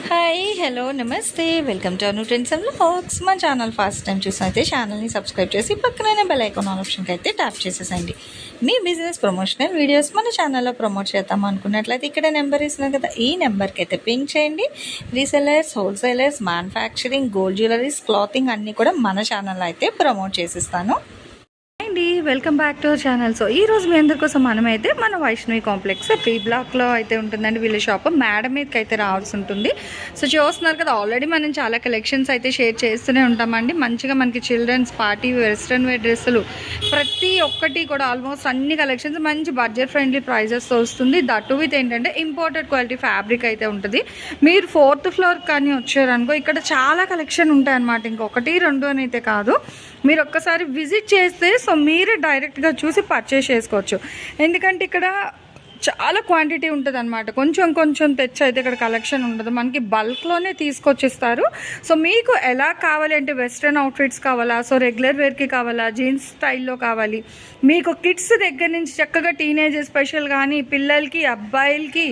Hi hello నమస్తే welcome to Anu trends and vlogs. మా channel first time చూసినైతే ఛానల్ని subscribe చేసి పక్కనే బెల్ ఐకాన్ ఆప్షన్కి అయితే ట్యాప్ చేసేసండి. మీ బిజినెస్ ప్రమోషనల్ వీడియోస్ మన ఛానల్లో ప్రమోట్ చేద్దాం అనుకున్నట్లయితే ఇక్కడ నెంబర్ ఇస్తున్నాం కదా, ఈ నెంబర్కి అయితే పింక్ చేయండి. Resellers, wholesalers, manufacturing, gold jewelleries, clothing అన్నీ కూడా మన ఛానల్లో అయితే ప్రమోట్ చేసిస్తాను. Welcome back to our channel. So ఈ రోజు మీ అందరి కోసం మనమైతే మన వైష్ణవి కాంప్లెక్స్ పీ బ్లాక్లో అయితే ఉంటుందండి వీళ్ళ షాప్. మేడం మీదకి అయితే రావాల్సి ఉంటుంది. సో చూస్తున్నారు కదా, ఆల్రెడీ మనం చాలా కలెక్షన్స్ అయితే షేర్ చేస్తూనే ఉంటామండి. మంచిగా మనకి చిల్డ్రన్స్ పార్టీ వెస్ట్రన్ వేర్ డ్రెస్సులు ప్రతి ఒక్కటి కూడా ఆల్మోస్ట్ అన్ని కలెక్షన్స్ మంచి బడ్జెట్ ఫ్రెండ్లీ ప్రైజెస్తో వస్తుంది. దట్టు విత్ ఏంటంటే ఇంపోర్టెడ్ క్వాలిటీ ఫ్యాబ్రిక్ అయితే ఉంటుంది. మీరు 4th ఫ్లోర్ కానీ వచ్చారనుకో, ఇక్కడ చాలా కలెక్షన్ ఉంటాయి అన్నమాట. ఇంకొకటి రెండు అని అయితే కాదు, మీరు ఒక్కసారి విజిట్ చేస్తే సో మీరే డైరెక్ట్గా చూసి పర్చేస్ చేసుకోవచ్చు. ఎందుకంటే ఇక్కడ చాలా క్వాంటిటీ ఉంటుంది అనమాట. కొంచెం కొంచెం తెచ్చి అయితే ఇక్కడ కలెక్షన్ ఉండదు, మనకి బల్క్లోనే తీసుకొచ్చిస్తారు. సో మీకు ఎలా కావాలి అంటే వెస్ట్రన్ అవుట్ఫిట్స్ కావాలా, సో రెగ్యులర్ వేర్కి కావాలా, జీన్స్ స్టైల్లో కావాలి, మీకు కిడ్స్ దగ్గర నుంచి చక్కగా టీనేజ్ స్పెషల్ కానీ పిల్లలకి, అబ్బాయిలకి,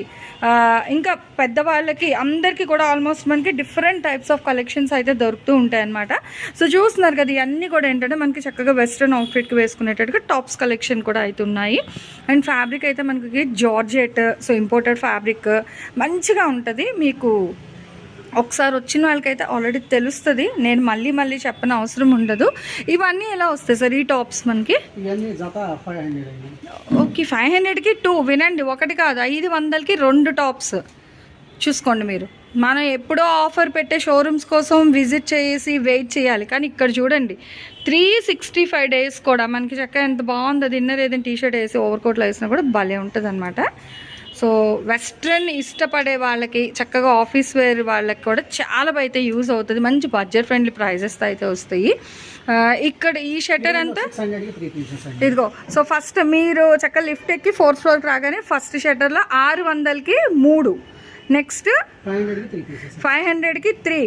ఇంకా పెద్దవాళ్ళకి అందరికీ కూడా ఆల్మోస్ట్ మనకి డిఫరెంట్ టైప్స్ ఆఫ్ కలెక్షన్స్ అయితే దొరుకుతూ ఉంటాయి అనమాట. సో చూస్తున్నారు కదా, ఇవన్నీ కూడా ఏంటంటే మనకి చక్కగా వెస్ట్రన్ అవుట్ఫిట్కి వేసుకునేటట్టుగా టాప్స్ కలెక్షన్ కూడా అయితే ఉన్నాయి. అండ్ ఫ్యాబ్రిక్ అయితే మనకి జార్జెట్, సో ఇంపోర్టెడ్ ఫ్యాబ్రిక్ మంచిగా ఉంటుంది. మీకు ఒకసారి వచ్చిన వాళ్ళకైతే ఆల్రెడీ తెలుస్తుంది, నేను మళ్ళీ మళ్ళీ చెప్పిన అవసరం ఉండదు. ఇవన్నీ ఎలా వస్తాయి సార్ ఈ టాప్స్ మనకి? ఓకే, 500కి 2. వినండి, ఒకటి కాదు 500కి 2 టాప్స్ చూసుకోండి మీరు. మనం ఎప్పుడో ఆఫర్ పెట్టే షోరూమ్స్ కోసం విజిట్ చేసి వెయిట్ చేయాలి, కానీ ఇక్కడ చూడండి 365 డేస్ కూడా మనకి చక్కగా ఎంత బాగుంది. అది ఇన్నర్ ఏదైనా టీషర్ట్ వేసి ఓవర్కోట్లో వేసినా కూడా భలే ఉంటుంది అనమాట. సో వెస్ట్రన్ ఇష్టపడే వాళ్ళకి, చక్కగా ఆఫీస్ వేర్ వాళ్ళకి కూడా చాలా అయితే యూజ్ అవుతుంది. మంచి బడ్జెట్ ఫ్రెండ్లీ ప్రైజెస్తో అయితే వస్తాయి. ఇక్కడ ఈ షట్టర్ అంతా ఇదిగో. సో ఫస్ట్ మీరు చక్కగా లిఫ్ట్ ఎక్కి 4th ఫ్లోర్కి రాగానే ఫస్ట్ షట్టర్లో 600కి 3, నెక్స్ట్ 500కి 3,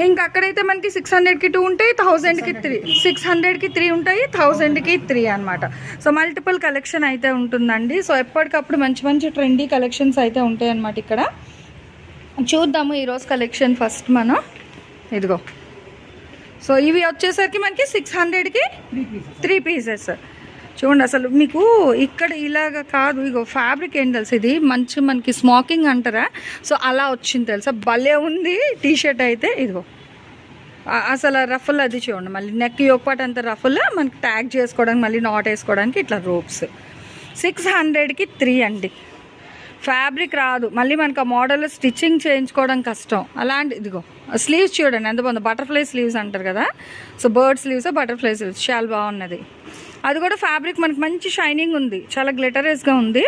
ఇంకా అక్కడైతే మనకి 600కి 2 ఉంటాయి, 1000కి 3, 600కి 3 ఉంటాయి, 1000కి 3 అనమాట. సో మల్టిపుల్ కలెక్షన్ అయితే ఉంటుందండి. సో ఎప్పటికప్పుడు మంచి మంచి ట్రెండీ కలెక్షన్స్ అయితే ఉంటాయి అన్నమాట. ఇక్కడ చూద్దాము ఈరోజు కలెక్షన్ ఫస్ట్ మనం. ఇదిగో, సో ఇవి వచ్చేసరికి మనకి 600కి 3 పీసెస్. చూడండి అసలు మీకు ఇక్కడ ఇలాగ కాదు, ఇగో ఫ్యాబ్రిక్ ఏం తెలుసు, ఇది మంచి మనకి స్మోకింగ్ అంటారా, సో అలా వచ్చింది తెలుసా, భలే ఉంది టీషర్ట్ అయితే. ఇదిగో అసలు రఫుల్ అది చూడండి, మళ్ళీ నెక్ యోగపాటు అంత రఫుల్ మనకి ట్యాగ్ చేసుకోవడానికి, మళ్ళీ నాట్ వేసుకోవడానికి ఇట్లా రోప్స్. 600కి 3 అండి. ఫ్యాబ్రిక్ రాదు, మళ్ళీ మనకు ఆ మోడల్ స్టిచ్చింగ్ చేయించుకోవడం కష్టం. అలాంటి ఇదిగో స్లీవ్స్ చూడండి ఎంత బాగుంది, బటర్ఫ్లై స్లీవ్స్ అంటారు కదా, so bird sleeves, butterfly sleeves చాలా బాగున్నది. అది కూడా ఫ్యాబ్రిక్ మనకి మంచి షైనింగ్ ఉంది, చాలా గ్లిటరస్గా ఉంది.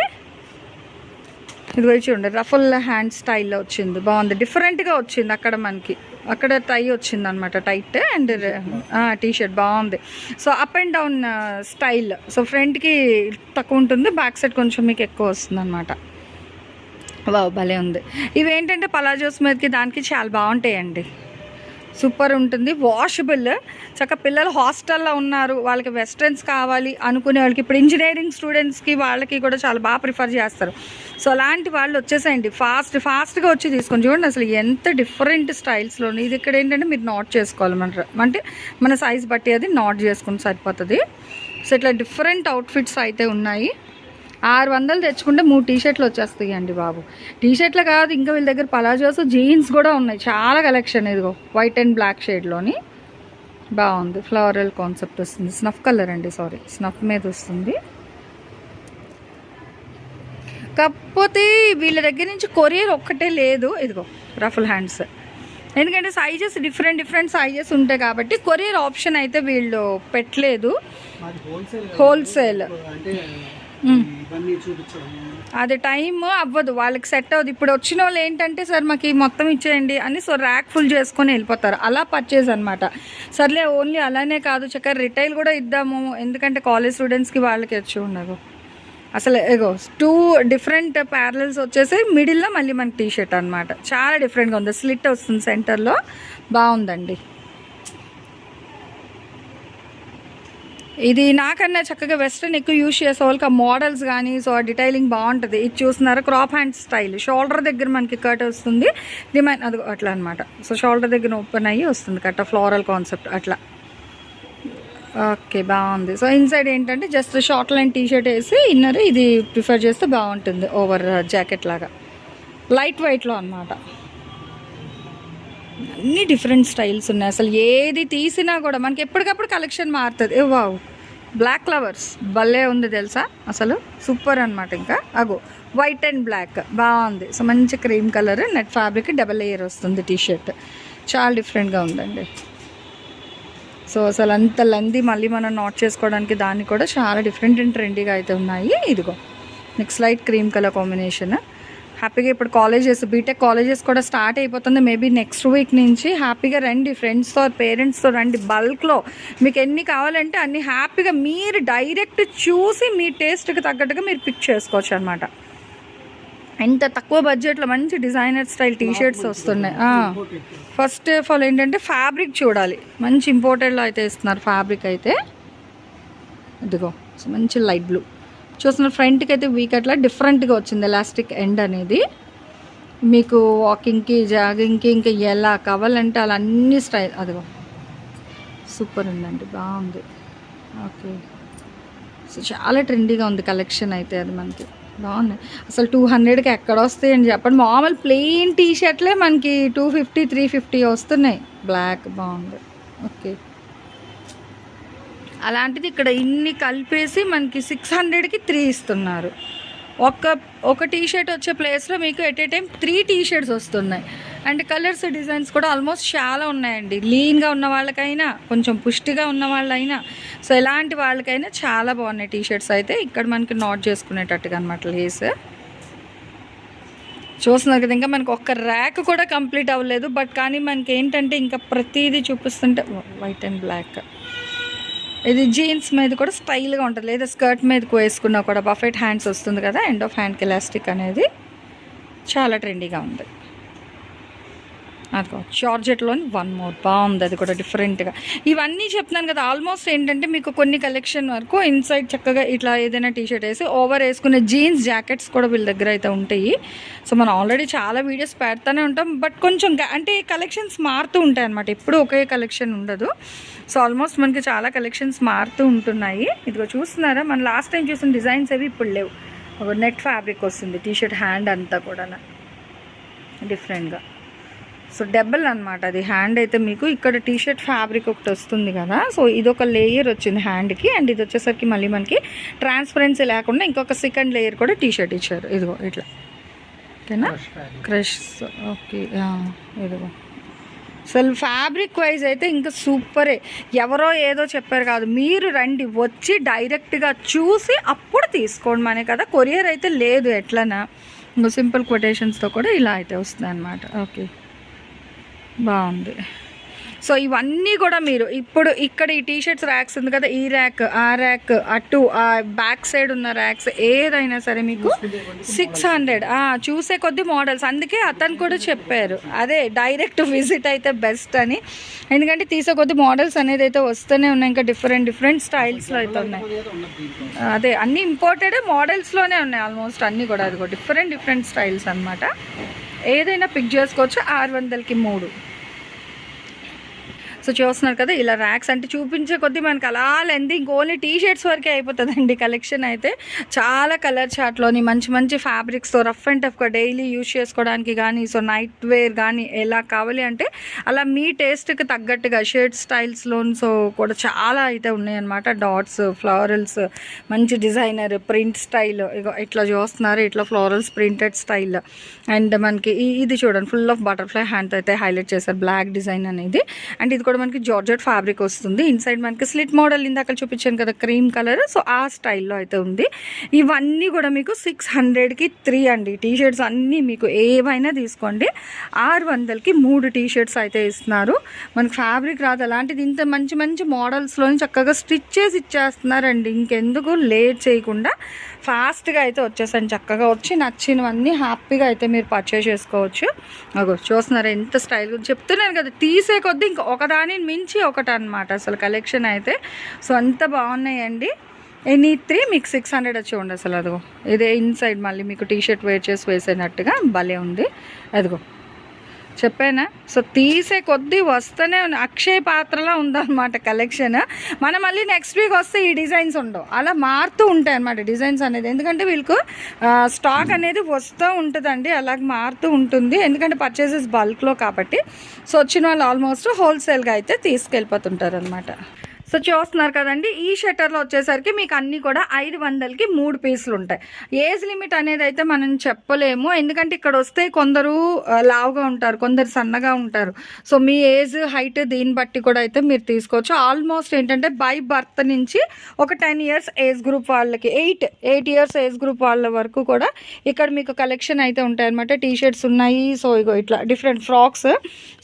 ఇదిగో చూడండి రఫుల్ హ్యాండ్ స్టైల్లో వచ్చింది, బాగుంది, డిఫరెంట్గా వచ్చింది. అక్కడ మనకి అక్కడ టై వచ్చింది అనమాట, టైట్ అండ్ టీషర్ట్ బాగుంది. So up and down style, so ఫ్రంట్కి తక్కువ ఉంటుంది, బ్యాక్ సైడ్ కొంచెం మీకు ఎక్కువ వస్తుంది అనమాట. వావ్ భలే ఉంది. ఇవేంటంటే పలాజోస్ మీదకి దానికి చాలా బాగుంటాయండి, సూపర్ ఉంటుంది, వాషబుల్. చక్కగా పిల్లలు హాస్టల్లో ఉన్నారు, వాళ్ళకి వెస్ట్రన్స్ కావాలి అనుకునే వాళ్ళకి, ఇప్పుడు ఇంజనీరింగ్ స్టూడెంట్స్కి వాళ్ళకి కూడా చాలా బాగా ప్రిఫర్ చేస్తారు. సో అలాంటి వాళ్ళు వచ్చేసేయండి, ఫాస్ట్గా వచ్చి తీసుకొని చూడండి అసలు ఎంత డిఫరెంట్ స్టైల్స్లో. ఇది ఇక్కడ ఏంటంటే మీరు నాట్ చేసుకోవాలి, అంటే మన సైజ్ బట్టి అది నాట్ చేసుకుని సరిపోతుంది. సో ఇట్లా డిఫరెంట్ అవుట్ఫిట్స్ అయితే ఉన్నాయి. 600 తెచ్చుకుంటే 3 టీషర్ట్లు వచ్చేస్తాయి అండి బాబు. టీషర్ట్లు కాదు, ఇంకా వీళ్ళ దగ్గర పలాజోస్, జీన్స్ కూడా ఉన్నాయి, చాలా కలెక్షన్. ఇదిగో వైట్ అండ్ బ్లాక్ షేడ్లోని బాగుంది, ఫ్లోరల్ కాన్సెప్ట్ వస్తుంది, స్నఫ్ కలర్ అండి, సారీ స్నఫ్ మీద వస్తుంది. కాకపోతే వీళ్ళ దగ్గర నుంచి కొరియర్ ఒక్కటే లేదు. ఇదిగో రఫుల్ హ్యాండ్స్, ఎందుకంటే సైజెస్ డిఫరెంట్ సైజెస్ ఉంటాయి కాబట్టి కొరియర్ ఆప్షన్ అయితే వీళ్ళు పెట్టలేదు. హోల్సేల్ అది టైం అవ్వదు, వాళ్ళకి సెట్ అవ్వదు. ఇప్పుడు వచ్చిన వాళ్ళు ఏంటంటే సార్ మాకు మొత్తం ఇచ్చేయండి అని, సో ర్యాక్ ఫుల్ చేసుకొని వెళ్ళిపోతారు, అలా పర్చేజ్ అనమాట. సర్లే ఓన్లీ అలానే కాదు, చక్కగా రిటైల్ కూడా ఇద్దాము, ఎందుకంటే కాలేజ్ స్టూడెంట్స్కి వాళ్ళకి వచ్చి ఉండదు. అసలు ఏగో 2 డిఫరెంట్ ప్యారల్స్ వచ్చేసి మిడిల్లో మళ్ళీ మనకి టీషర్ట్ అనమాట, చాలా డిఫరెంట్గా ఉంది, స్లిట్ వస్తుంది సెంటర్లో, బాగుందండి. ఇది నాకన్నా చక్కగా వెస్ట్రన్ ఎక్కువ యూజ్ చేసే వాళ్ళకి ఆ మోడల్స్ కానీ సో ఆ డిటైలింగ్ బాగుంటుంది. ఇది చూస్తున్నారా క్రాప్ హ్యాండ్ స్టైల్, షోల్డర్ దగ్గర మనకి కట్ వస్తుంది, డిమైన్ అది అట్లా అనమాట. సో షోల్డర్ దగ్గర ఓపెన్ అయ్యి వస్తుంది కట్, ఫ్లోరల్ కాన్సెప్ట్ అట్లా. ఓకే బాగుంది. సో ఇన్సైడ్ ఏంటంటే జస్ట్ షార్ట్ లైన్ టీషర్ట్ వేసి ఇన్నర్ ఇది ప్రిఫర్ చేస్తే బాగుంటుంది, ఓవర్ జాకెట్ లాగా లైట్ వెయిట్లో అనమాట. అన్ని డిఫరెంట్ స్టైల్స్ ఉన్నాయి, అసలు ఏది తీసినా కూడా మనకి ఎప్పటికప్పుడు కలెక్షన్ మారుతుంది. వావ్, బ్లాక్ ఫ్లవర్స్ భలే ఉంది తెలుసా, అసలు సూపర్ అనమాట. ఇంకా అగో వైట్ అండ్ బ్లాక్ బాగుంది. సో మంచి cream colour net fabric, double layer వస్తుంది టీషర్ట్, చాలా డిఫరెంట్గా ఉందండి. సో అసలు అంత లంది మళ్ళీ మనం నోట్ చేసుకోవడానికి దాన్ని కూడా చాలా డిఫరెంట్ అండ్ ట్రెండీగా అయితే ఉన్నాయి. ఇదిగో next light cream colour combination. హ్యాపీగా ఇప్పుడు కాలేజెస్, బీటెక్ కాలేజెస్ కూడా స్టార్ట్ అయిపోతుంది. మేబీ నెక్స్ట్ వీక్ నుంచి హ్యాపీగా రండి, ఫ్రెండ్స్తో పేరెంట్స్తో రండి. బల్క్లో మీకు ఎన్ని కావాలంటే అన్ని హ్యాపీగా మీరు డైరెక్ట్ చూసి మీ టేస్ట్కి తగ్గట్టుగా మీరు పిక్ చేసుకోవచ్చు అనమాట. ఎంత తక్కువ బడ్జెట్లో మంచి డిజైనర్ స్టైల్ టీషర్ట్స్ వస్తున్నాయి. ఫస్ట్ ఆఫ్ ఆల్ ఏంటంటే ఫ్యాబ్రిక్ చూడాలి, మంచి ఇంపోర్టెడ్లో అయితే ఇస్తున్నారు ఫ్యాబ్రిక్ అయితే. ఇదిగో మంచి లైట్ బ్లూ చూస్తున్న ఫ్రంట్కి అయితే వీక్ అట్లా డిఫరెంట్గా వచ్చింది ఎలాస్టిక్ ఎండ్ అనేది. మీకు వాకింగ్కి జాగింగ్కి ఇంకా ఎలా కావాలంటే అలా అన్ని స్టైల్. అదిగో సూపర్ ఉందండి, బాగుంది. ఓకే, సో చాలా ట్రెండీగా ఉంది కలెక్షన్ అయితే, అది మనకి బాగున్నాయి. అసలు 200కి ఎక్కడ వస్తాయండి చెప్పండి. మామూలు ప్లెయిన్ టీషర్ట్లే మనకి 250 350 వస్తున్నాయి. బ్లాక్ బాగుంది. ఓకే, అలాంటిది ఇక్కడ ఇన్ని కలిపేసి మనకి 600కి 3 ఇస్తున్నారు. ఒక టీషర్ట్ వచ్చే ప్లేస్లో మీకు ఎట్ ఏ టైం 3 టీషర్ట్స్ వస్తున్నాయి. అండ్ కలర్స్ డిజైన్స్ కూడా ఆల్మోస్ట్ చాలా ఉన్నాయండి. లీన్గా ఉన్న వాళ్ళకైనా, కొంచెం పుష్టిగా ఉన్న వాళ్ళైనా, సో ఎలాంటి వాళ్ళకైనా చాలా బాగున్నాయి టీషర్ట్స్ అయితే. ఇక్కడ మనకి నోట్ చేసుకునేటట్టుగా అనమాట లేస్. చూస్తున్నారు కదా, ఇంకా మనకు ఒక్క ర్యాక్ కూడా కంప్లీట్ అవ్వలేదు. బట్ కానీ మనకి ఏంటంటే ఇంకా ప్రతిదీ చూపిస్తుంటే వైట్ అండ్ బ్లాక్. ఇది జీన్స్ మీద కూడా స్టైల్గా ఉంటుంది, లేదా స్కర్ట్ మీదకు వేసుకున్నా కూడా బఫెట్ హ్యాండ్స్ వస్తుంది కదా, ఎండ్ ఆఫ్ హ్యాండ్కి ఎలాస్టిక్ అనేది చాలా ట్రెండీగా ఉంది. అదిగో జార్జెట్లోని వన్ మోర్ బాగుంది, అది కూడా డిఫరెంట్గా. ఇవన్నీ చెప్తున్నాను కదా, ఆల్మోస్ట్ ఏంటంటే మీకు కొన్ని కలెక్షన్ వరకు ఇన్సైడ్ చక్కగా ఇట్లా ఏదైనా టీషర్ట్ వేసి ఓవర్ వేసుకునే జీన్స్ జాకెట్స్ కూడా వీళ్ళ దగ్గర అయితే ఉంటాయి. సో మనం ఆల్రెడీ చాలా వీడియోస్ పెడతానే ఉంటాం, బట్ కొంచెం అంటే కలెక్షన్స్ మారుతూ ఉంటాయి అనమాట, ఎప్పుడు ఒకే కలెక్షన్ ఉండదు. సో ఆల్మోస్ట్ మనకి చాలా కలెక్షన్స్ మారుతూ ఉంటున్నాయి. ఇదిగో చూస్తున్నారా, మనం లాస్ట్ టైం చూసిన డిజైన్స్ అవి ఇప్పుడు లేవు. ఒక నెట్ ఫ్యాబ్రిక్ వస్తుంది టీషర్ట్ హ్యాండ్ అంతా కూడా డిఫరెంట్గా. సో డబల్ అనమాట అది హ్యాండ్ అయితే. మీకు ఇక్కడ టీషర్ట్ ఫ్యాబ్రిక్ ఒకటి వస్తుంది కదా, సో ఇదొక లేయర్ వచ్చింది హ్యాండ్కి. అండ్ ఇది వచ్చేసరికి మళ్ళీ మనకి ట్రాన్స్పరెన్సీ లేకుండా ఇంకొక సెకండ్ లేయర్ కూడా టీషర్ట్ ఇచ్చారు. ఇదిగో ఇట్లా, ఓకేనా, క్రష్. ఓకే, ఇదిగో అసలు ఫ్యాబ్రిక్ వైజ్ అయితే ఇంకా సూపరే. ఎవరో ఏదో చెప్పారు కాదు, మీరు రండి, వచ్చి డైరెక్ట్గా చూసి అప్పుడు తీసుకోండి. మనే కదా కొరియర్ అయితే లేదు ఎట్లనా, ఇంకో సింపుల్ కొటేషన్స్తో కూడా ఇలా అయితే వస్తుంది అనమాట. ఓకే, బాగుంది. సో ఇవన్నీ కూడా మీరు ఇప్పుడు ఇక్కడ ఈ టీషర్ట్స్ ర్యాక్స్ ఉంది కదా, ఈ ర్యాక్, ఆ ర్యాక్, అటు ఆ బ్యాక్ సైడ్ ఉన్న ర్యాక్స్ ఏదైనా సరే మీకు 600 చూసే కొద్ది మోడల్స్. అందుకే అతను కూడా చెప్పారు అదే, డైరెక్ట్ విజిట్ అయితే బెస్ట్ అని. ఎందుకంటే తీసే కొద్ది మోడల్స్ అనేది అయితే వస్తూనే ఉన్నాయి, ఇంకా డిఫరెంట్ స్టైల్స్లో అయితే ఉన్నాయి. అదే అన్నీ ఇంపోర్టెడ్ మోడల్స్లోనే ఉన్నాయి ఆల్మోస్ట్ అన్నీ కూడా. అది కూడా డిఫరెంట్ స్టైల్స్ అనమాట. ఏదైనా పిక్ చేసుకోవచ్చు. 600కి 3. సో చూస్తున్నారు కదా, ఇలా ర్యాక్స్ అంటే చూపించే కొద్దీ మనకి అలా లెంది ఓన్లీ టీషర్ట్స్ వరకే అయిపోతుందండి కలెక్షన్ అయితే. చాలా కలర్ చార్ట్లోని మంచి ఫ్యాబ్రిక్స్తో రఫ్ అండ్ టఫ్గా డైలీ యూజ్ చేసుకోవడానికి కానీ, సో నైట్ వేర్ కానీ ఎలా కావాలి అంటే అలా మీ టేస్ట్కి తగ్గట్టుగా షర్ట్ స్టైల్స్లో సో కూడా చాలా అయితే ఉన్నాయన్నమాట. డాట్స్, ఫ్లోరల్స్, మంచి డిజైనర్ ప్రింట్ స్టైల్, ఇగో ఇట్లా చూస్తున్నారు, ఇట్లా ఫ్లోరల్స్ ప్రింటెడ్ స్టైల్. అండ్ మనకి ఇది చూడండి, ఫుల్ ఆఫ్ బటర్ఫ్లై హ్యాండ్ అయితే హైలైట్ చేశారు, బ్లాక్ డిజైన్ అనేది. అండ్ ఇది కూడా మనకి జార్జెట్ ఫ్యాబ్రిక్ వస్తుంది. ఇన్సైడ్ మనకి స్లిట్ మోడల్ ఇందాక చూపించాను కదా క్రీమ్ కలర్, సో ఆ స్టైల్లో అయితే ఉంది. ఇవన్నీ కూడా మీకు 600కి 3 అండి. టీషర్ట్స్ అన్నీ మీకు ఏవైనా తీసుకోండి. 600కి 3 టీషర్ట్స్ అయితే ఇస్తున్నారు. మనకి ఫ్యాబ్రిక్ రాదు, అలాంటిది ఇంత మంచి మోడల్స్లో చక్కగా స్టిచ్ చేసి ఇచ్చేస్తున్నారండి. ఇంకెందుకు లేట్ చేయకుండా ఫాస్ట్గా అయితే వచ్చేసాను. చక్కగా వచ్చి నచ్చినవన్నీ హ్యాపీగా అయితే మీరు పర్చేస్ చేసుకోవచ్చు. అగో చూస్తున్నారా ఎంత స్టైల్ చెప్తున్నాను కదా, తీసే కొద్దీ ఇంకా ఒకదాని ఒకదాని మించి ఒకటి అనమాట అసలు కలెక్షన్ అయితే. సో అంత బాగున్నాయండి. ఎనీ 3 మీకు 600 చూడండి అసలు. అదిగో ఇదే ఇన్సైడ్ మళ్ళీ మీకు టీషర్ట్ వేర్ చేసి వేసేనట్టుగా భలే ఉంది. అదిగో చెప్పానా. సో తీసే కొద్దీ వస్తూనే అక్షయ పాత్రలా ఉందన్నమాట కలెక్షన్. మనం మళ్ళీ నెక్స్ట్ వీక్ వస్తే ఈ డిజైన్స్ ఉండవు, అలా మారుతూ ఉంటాయి అన్నమాట డిజైన్స్ అనేది. ఎందుకంటే వీళ్ళకు స్టాక్ అనేది వస్తూ ఉంటుందండి, అలాగే మారుతూ ఉంటుంది. ఎందుకంటే పర్చేసెస్ బల్క్లో కాబట్టి. సో వచ్చిన వాళ్ళు ఆల్మోస్ట్ హోల్సేల్గా అయితే తీసుకెళ్ళిపోతుంటారు అనమాట. సో చూస్తున్నారు కదండి, ఈ షట్టర్లో వచ్చేసరికి మీకు అన్నీ కూడా 500కి 3 పీసులు ఉంటాయి. ఏజ్ లిమిట్ అనేది అయితే మనం చెప్పలేము, ఎందుకంటే ఇక్కడ వస్తే కొందరు లావుగా ఉంటారు, కొందరు సన్నగా ఉంటారు. సో మీ ఏజ్ హైట్ దీన్ని బట్టి కూడా అయితే మీరు తీసుకోవచ్చు. ఆల్మోస్ట్ ఏంటంటే బై బర్త్ నుంచి ఒక 10 ఇయర్స్ ఏజ్ గ్రూప్ వాళ్ళకి 8 ఇయర్స్ ఏజ్ గ్రూప్ వాళ్ళ వరకు కూడా ఇక్కడ మీకు కలెక్షన్ అయితే ఉంటాయి అనమాట. టీ షర్ట్స్ ఉన్నాయి. సో ఇగో ఇట్లా డిఫరెంట్ ఫ్రాక్స్.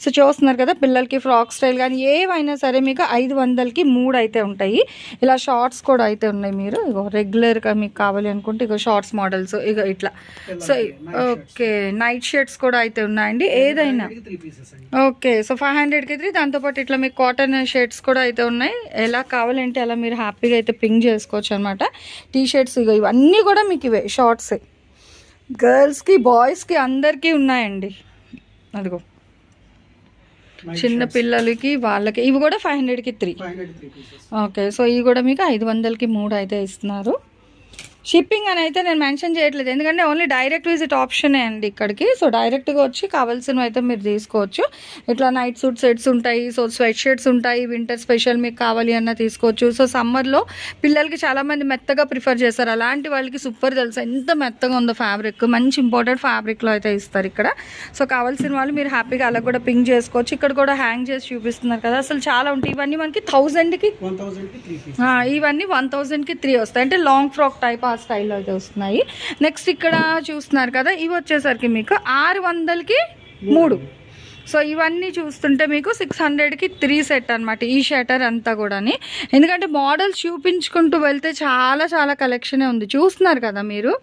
సో చూస్తున్నారు కదా, పిల్లలకి ఫ్రాక్ స్టైల్ కానీ ఏవైనా సరే మీకు 500కి 3 అయితే ఉంటాయి. ఇలా షార్ట్స్ కూడా అయితే ఉన్నాయి. మీరు ఇగో రెగ్యులర్గా మీకు కావాలి అనుకుంటే ఇగో షార్ట్స్ మోడల్స్ ఇగో ఇట్లా. సో ఓకే, నైట్ షర్ట్స్ కూడా అయితే ఉన్నాయండి ఏదైనా. ఓకే, సో 500కి 3. దాంతోపాటు ఇట్లా మీకు కాటన్ షర్ట్స్ కూడా అయితే ఉన్నాయి. ఎలా కావాలంటే అలా మీరు హ్యాపీగా అయితే పింక్ చేసుకోవచ్చు అనమాట. టీ షర్ట్స్ ఇగో ఇవన్నీ కూడా మీకు ఇవే షార్ట్స్, గర్ల్స్కి బాయ్స్కి అందరికీ ఉన్నాయండి. అదిగో చిన్న పిల్లలకి వాళ్ళకి ఇవి కూడా 500కి 3. ఓకే, సో ఇవి కూడా మీకు 500కి 3 అయితే ఇస్తున్నారు. షిప్పింగ్ అని అయితే నేను మెన్షన్ చేయట్లేదు, ఎందుకంటే ఓన్లీ డైరెక్ట్ విజిట్ ఆప్షనే అండి ఇక్కడికి. సో డైరెక్ట్గా వచ్చి కావాల్సినవి అయితే మీరు తీసుకోవచ్చు. ఇట్లా నైట్ సూట్ సెట్స్ ఉంటాయి, సో స్వెట్ షర్ట్స్ ఉంటాయి, వింటర్ స్పెషల్ మీకు కావాలి అన్న తీసుకోవచ్చు. సో సమ్మర్లో పిల్లలకి చాలామంది మెత్తగా ప్రిఫర్ చేస్తారు, అలాంటి వాళ్ళకి సూపర్ తెలుసు ఎంత మెత్తగా ఉందో ఫ్యాబ్రిక్. మంచి ఇంపార్టెంట్ ఫ్యాబ్రిక్లో అయితే ఇస్తారు ఇక్కడ. సో కావాల్సిన వాళ్ళు మీరు హ్యాపీగా అలా కూడా పింక్ చేసుకోవచ్చు. ఇక్కడ కూడా హ్యాంగ్ చేసి చూపిస్తున్నారు కదా, అసలు చాలా ఉంటాయి. ఇవన్నీ మనకి 1000కి ఇవన్నీ 1000కి 3 వస్తాయి, అంటే లాంగ్ ఫ్రాక్ టైప్ ఆ స్టైల్లో అయితే వస్తున్నాయి. నెక్స్ట్ ఇక్కడ చూస్తున్నారు కదా, ఇవి వచ్చేసరికి మీకు 600కి 3. సో ఇవన్నీ చూస్తుంటే మీకు 600కి 3 సెట్ అనమాట ఈ షటర్ అంతా కూడాని. ఎందుకంటే మోడల్స్ చూపించుకుంటూ వెళ్తే చాలా చాలా కలెక్షనే ఉంది, చూస్తున్నారు కదా మీరు.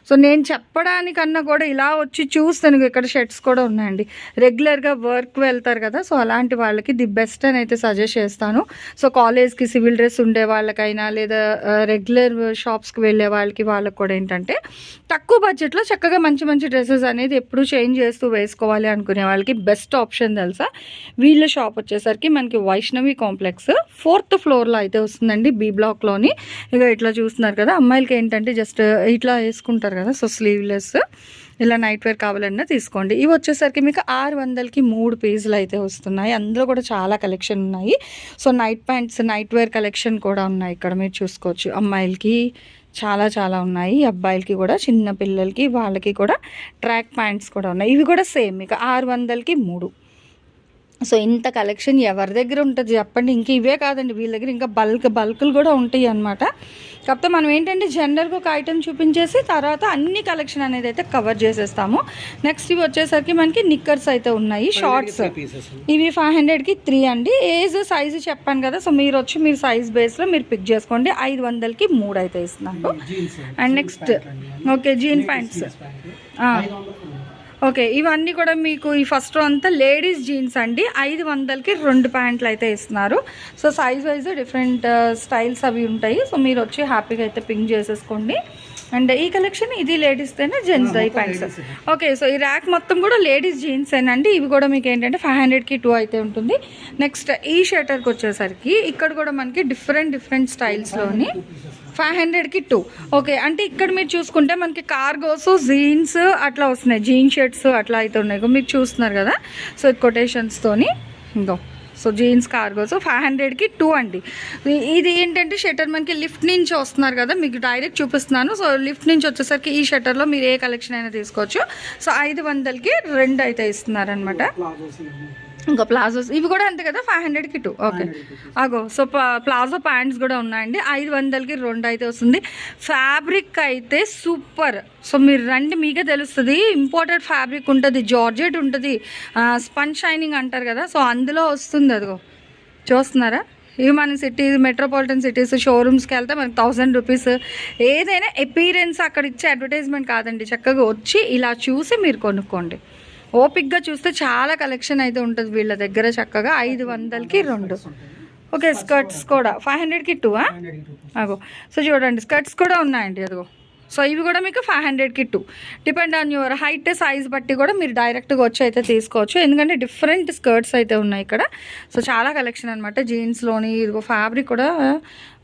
సో నేను చెప్పడానికన్నా కూడా ఇలా వచ్చి చూస్తాను. ఇక్కడ షర్ట్స్ కూడా ఉన్నాయండి, రెగ్యులర్గా వర్క్ వెళ్తారు కదా, సో అలాంటి వాళ్ళకి ది బెస్ట్ అని అయితే సజెస్ట్ చేస్తాను. సో కాలేజ్కి సివిల్ డ్రెస్ ఉండే వాళ్ళకైనా లేదా రెగ్యులర్ షాప్స్కి వెళ్ళే వాళ్ళకి కూడా ఏంటంటే తక్కువ బడ్జెట్లో చక్కగా మంచి మంచి డ్రెస్సెస్ అనేది ఎప్పుడు చేంజ్ చేస్తూ వేసుకోవాలి అనుకునే వాళ్ళకి బెస్ట్ ఆప్షన్ తెలుసా. వీళ్ళ షాప్ వచ్చేసరికి మనకి వైష్ణవి కాంప్లెక్స్ 4th ఫ్లోర్లో అయితే వస్తుందండి, బి బ్లాక్లోని. ఇక ఇట్లా చూస్తున్నారు కదా, అమ్మాయిలకి ఏంటంటే జస్ట్ ఇట్లా వేసుకుంటారు కదా, సో స్లీవ్లెస్ ఇలా నైట్ వేర్ కావాలన్నా తీసుకోండి. ఇవి వచ్చేసరికి మీకు 600కి 3 పీసులు అయితే వస్తున్నాయి. అందులో కూడా చాలా కలెక్షన్ ఉన్నాయి. So night pants, night wear collection కూడా ఉన్నాయి ఇక్కడ మీరు చూసుకోవచ్చు. అమ్మాయిలకి చాలా చాలా ఉన్నాయి, అబ్బాయిలకి కూడా, చిన్న పిల్లలకి వాళ్ళకి కూడా ట్రాక్ ప్యాంట్స్ కూడా ఉన్నాయి. ఇవి కూడా సేమ్ మీకు 600కి 3. సో ఇంత కలెక్షన్ ఎవరి దగ్గర ఉంటుంది చెప్పండి. ఇంక ఇవే కాదండి, వీళ్ళ దగ్గర ఇంకా బల్కులు కూడా ఉంటాయి అన్నమాట. కాకపోతే మనం ఏంటంటే జనరల్గా ఒక ఐటెం చూపించేసి తర్వాత అన్ని కలెక్షన్ అనేది అయితే కవర్ చేసేస్తాము. నెక్స్ట్ ఇవి వచ్చేసరికి మనకి నిక్కర్స్ అయితే ఉన్నాయి, షార్ట్స్. ఇవి 500కి 3 అండి. ఏజ్ సైజు చెప్పాను కదా, సో మీరు వచ్చి మీరు సైజ్ బేస్లో మీరు పిక్ చేసుకోండి. 500కి 3 అయితే ఇస్తున్నాను. And next okay, gene pants. Okay, ఇవన్నీ కూడా మీకు ఈ ఫస్ట్ రో అంతా లేడీస్ జీన్స్ అండి. 500కి 2 ప్యాంట్లు అయితే ఇస్తున్నారు. So size wise different styles అవి ఉంటాయి. సో మీరు వచ్చి హ్యాపీగా అయితే పింక్ చేసేసుకోండి. అండ్ ఈ కలెక్షన్ ఇది లేడీస్తేనే జెంట్స్ ఈ ప్యాంట్స్. ఓకే, సో ఈ ర్యాక్ మొత్తం కూడా లేడీస్ జీన్స్ ఏనండి. ఇవి కూడా మీకు ఏంటంటే 500కి 2 అయితే ఉంటుంది. నెక్స్ట్ ఈ షర్టర్కి వచ్చేసరికి ఇక్కడ కూడా మనకి డిఫరెంట్ స్టైల్స్లోని 500కి 2. ఓకే, అంటే ఇక్కడ మీరు చూసుకుంటే మనకి కార్గోస్, జీన్స్ అట్లా వస్తున్నాయి, జీన్ షర్ట్స్ అట్లా అయితే ఉన్నాయి మీరు చూస్తున్నారు కదా. సో కొటేషన్స్తోని ఇంకో సో జీన్స్ కార్గోస్ 500కి 2 అండి. ఇది ఏంటంటే షట్టర్ మనకి లిఫ్ట్ నుంచి వస్తున్నారు కదా, మీకు డైరెక్ట్ చూపిస్తున్నాను. సో లిఫ్ట్ నుంచి వచ్చేసరికి ఈ షట్టర్లో మీరు ఏ కలెక్షన్ అయినా తీసుకోవచ్చు. సో 500కి 2 అయితే ఇస్తున్నారనమాట. ఇంకా ప్లాజోస్ ఇవి కూడా అంతే కదా, 500కి 2. ఓకే, అగో సో ప్లాజో ప్యాంట్స్ కూడా ఉన్నాయండి. 500కి 2 అయితే వస్తుంది. ఫ్యాబ్రిక్ అయితే సూపర్. సో మీరు రండి, మీకే తెలుస్తుంది. ఇంపోర్టెడ్ ఫ్యాబ్రిక్ ఉంటుంది, జార్జెట్ ఉంటుంది, స్పంజ్ షైనింగ్ అంటారు కదా, సో అందులో వస్తుంది. అదిగో చూస్తున్నారా, ఇవి మన సిటీస్, మెట్రోపాలిటన్ సిటీస్ షోరూమ్స్కి వెళ్తే మనకి 1000 రూపీస్. ఏదైనా అపీరెన్స్ అక్కడ ఇచ్చే అడ్వర్టైజ్మెంట్ కాదండి, చక్కగా వచ్చి ఇలా చూసి మీరు కొనుక్కోండి. ఓపిక్గా చూస్తే చాలా కలెక్షన్ అయితే ఉంటుంది వీళ్ళ దగ్గర. చక్కగా 500కి 2. ఓకే, స్కర్ట్స్ కూడా 500కి 2. అగో సో చూడండి, స్కర్ట్స్ కూడా ఉన్నాయండి అదిగో. సో ఇవి కూడా మీకు 500కి 2. Depend on your height size బట్టి కూడా మీరు డైరెక్ట్గా వచ్చి అయితే తీసుకోవచ్చు, ఎందుకంటే డిఫరెంట్ స్కర్ట్స్ అయితే ఉన్నాయి ఇక్కడ. సో చాలా కలెక్షన్ అనమాట జీన్స్లోని. ఇదిగో ఫ్యాబ్రిక్ కూడా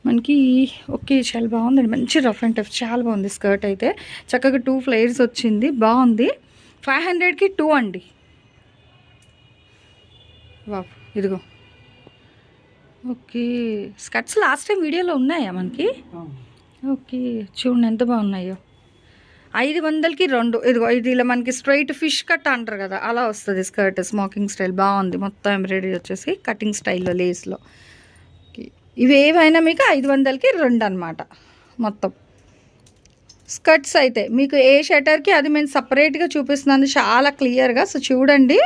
మనకి ఓకే చాలా బాగుందండి, మంచి రఫ్ అండ్ టఫ్, చాలా బాగుంది స్కర్ట్ అయితే. చక్కగా 2 ఫ్లేయర్స్ వచ్చింది, బాగుంది. 500కి 2 అండి. వావ్, ఇదిగో ఓకే. స్కర్ట్స్ లాస్ట్ టైం వీడియోలో ఉన్నాయా మనకి? ఓకే చూడండి ఎంత బాగున్నాయో. 500కి 2. ఇదిగో ఇది ఇలా మనకి స్ట్రైట్ ఫిష్ కట్ అంటారు కదా, అలా వస్తుంది స్కర్ట్. స్మోకింగ్ స్టైల్ బాగుంది, మొత్తం ఎంబ్రాయిడరీ వచ్చేసి కటింగ్ స్టైల్లో లేస్లో. ఇవి ఏవైనా మీకు 500కి 2 అనమాట మొత్తం. స్కర్ట్స్ అయితే మీకు ఏ షర్టర్కి అది మేము సపరేట్గా చూపిస్తున్నాను చాలా క్లియర్గా. సో చూడండి,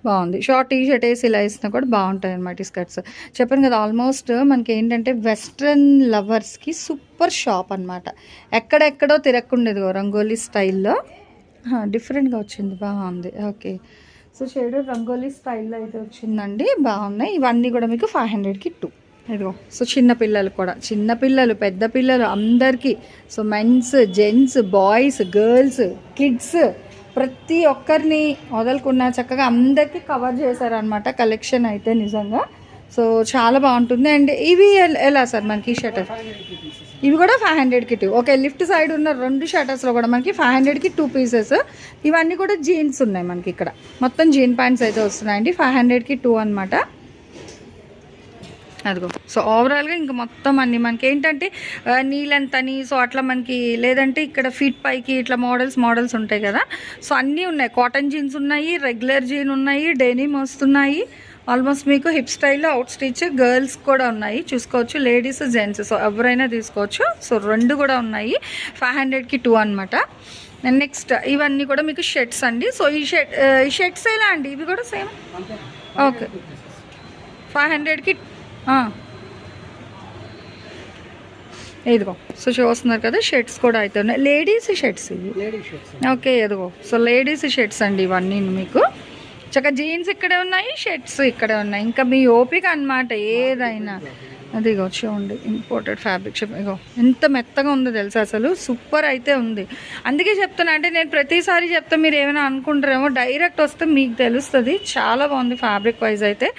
బాగుంది. షార్ట్ టీ షర్ట్ వేసి ఇలా వేసినా కూడా బాగుంటాయి అనమాట ఈ స్కర్ట్స్. చెప్పాను కదా, ఆల్మోస్ట్ మనకి ఏంటంటే వెస్ట్రన్ లవర్స్కి సూపర్ షాప్ అనమాట. ఎక్కడెక్కడో తిరగకుండేది రంగోలీ స్టైల్లో, డిఫరెంట్గా వచ్చింది, బాగుంది. ఓకే సో షేడ్ రంగోలీ స్టైల్లో అయితే వచ్చిందండి, బాగున్నాయి. ఇవన్నీ కూడా మీకు 500కి 2. ఇదిగో సో చిన్నపిల్లలు కూడా, చిన్నపిల్లలు పెద్ద పిల్లలు అందరికీ. So men's, gents, boys, girls, kids ప్రతి ఒక్కరిని వదలకుండా చక్కగా అందరికీ కవర్ చేశారనమాట కలెక్షన్ అయితే నిజంగా. సో చాలా బాగుంటుంది. అండ్ ఇవి ఎలా సార్ మనకి షర్టర్? ఇవి కూడా 500కి 2. ఓకే, లిఫ్ట్ సైడ్ ఉన్న 2 షర్టర్స్లో కూడా మనకి 500కి 2 పీసెస్. ఇవన్నీ కూడా జీన్స్ ఉన్నాయి మనకి ఇక్కడ, మొత్తం జీన్ ప్యాంట్స్ అయితే వస్తున్నాయండి. 500కి 2 అనమాట. అదిగో సో ఓవరాల్గా ఇంకా మొత్తం అన్ని మనకి ఏంటంటే నీ లెంత్ అని, సో అట్లా మనకి లేదంటే ఇక్కడ ఫీట్ పైకి ఇట్లా మోడల్స్ ఉంటాయి కదా. సో అన్నీ ఉన్నాయి. కాటన్ జీన్స్ ఉన్నాయి, రెగ్యులర్ జీన్ ఉన్నాయి, డెనిమ్ వస్తున్నాయి. ఆల్మోస్ట్ మీకు హిప్ స్టైల్లో అవుట్ స్టిచ్ గర్ల్స్ కూడా ఉన్నాయి, చూసుకోవచ్చు. లేడీస్, జెంట్స్, సో ఎవరైనా తీసుకోవచ్చు. సో 2 కూడా ఉన్నాయి. 500కి 2 అనమాట. నెక్స్ట్ ఇవన్నీ కూడా మీకు షర్ట్స్ అండి. సో ఈ షర్ట్స్ ఎలా అండి? ఇవి కూడా సేమ్. ఓకే 500కి. ఇదిగో సో చూస్తున్నారు కదా, షర్ట్స్ కూడా అయితే ఉన్నాయి. లేడీస్ షర్ట్స్ ఇవి. ఓకే ఇదిగో సో లేడీస్ షర్ట్స్ అండి ఇవన్నీ మీకు. చక్కగా జీన్స్ ఇక్కడే ఉన్నాయి, షర్ట్స్ ఇక్కడే ఉన్నాయి. ఇంకా మీ ఓపిక అనమాట ఏదైనా. అదిగో చూడండి, ఇంపోర్టెడ్ ఫ్యాబ్రిక్. ఇగో ఎంత మెత్తగా ఉందో తెలుసా, అసలు సూపర్ అయితే ఉంది. అందుకే చెప్తున్నా, అంటే నేను ప్రతిసారి చెప్తా మీరు ఏమైనా అనుకుంటారేమో, డైరెక్ట్ వస్తే మీకు తెలుస్తుంది. చాలా బాగుంది ఫ్యాబ్రిక్ వైజ్ అయితే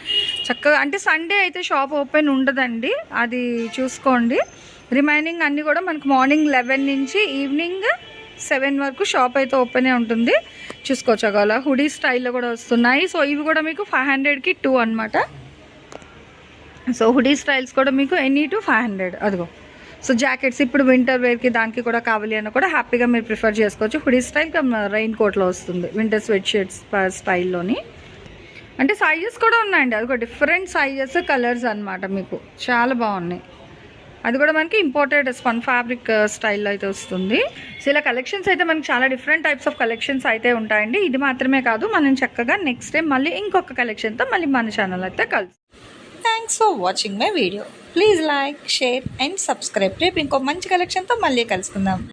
చక్కగా. అంటే సండే అయితే షాప్ ఓపెన్ ఉండదండి, అది చూసుకోండి. రిమైనింగ్ అన్నీ కూడా మనకు మార్నింగ్ 11 నుంచి ఈవినింగ్ 7 వరకు షాప్ అయితే ఓపెనే ఉంటుంది, చూసుకోవచ్చు. అలా హుడీ స్టైల్లో కూడా వస్తున్నాయి. సో ఇవి కూడా మీకు 500కి 2 అనమాట. సో హుడీ స్టైల్స్ కూడా మీకు ఎనీ టు 500. అదిగో సో జాకెట్స్ ఇప్పుడు వింటర్ వేర్కి దానికి కూడా కావాలి అన్న కూడా హ్యాపీగా మీరు ప్రిఫర్ చేసుకోవచ్చు. హుడీ స్టైల్ రెయిన్ కోట్లో వస్తుంది, వింటర్ స్వెట్ షర్ట్స్ స్టైల్లోని. అంటే సైజెస్ కూడా ఉన్నాయండి, అది కూడా డిఫరెంట్ సైజెస్, కలర్స్ అనమాట మీకు చాలా బాగున్నాయి. అది కూడా మనకి ఇంపోర్టెడ్ స్పన్ ఫ్యాబ్రిక్ స్టైల్లో అయితే వస్తుంది. సో ఇలా కలెక్షన్స్ అయితే మనకి చాలా డిఫరెంట్ టైప్స్ ఆఫ్ కలెక్షన్స్ అయితే ఉంటాయండి. ఇది మాత్రమే కాదు, మనం చక్కగా నెక్స్ట్ టైం మళ్ళీ ఇంకొక కలెక్షన్తో మళ్ళీ మన ఛానల్ అయితే కలుస్తాం. Thanks for watching my video. Please like, share and subscribe. రేపు ఇంకో మంచి కలెక్షన్తో మళ్ళీ కలుసుకుందాం.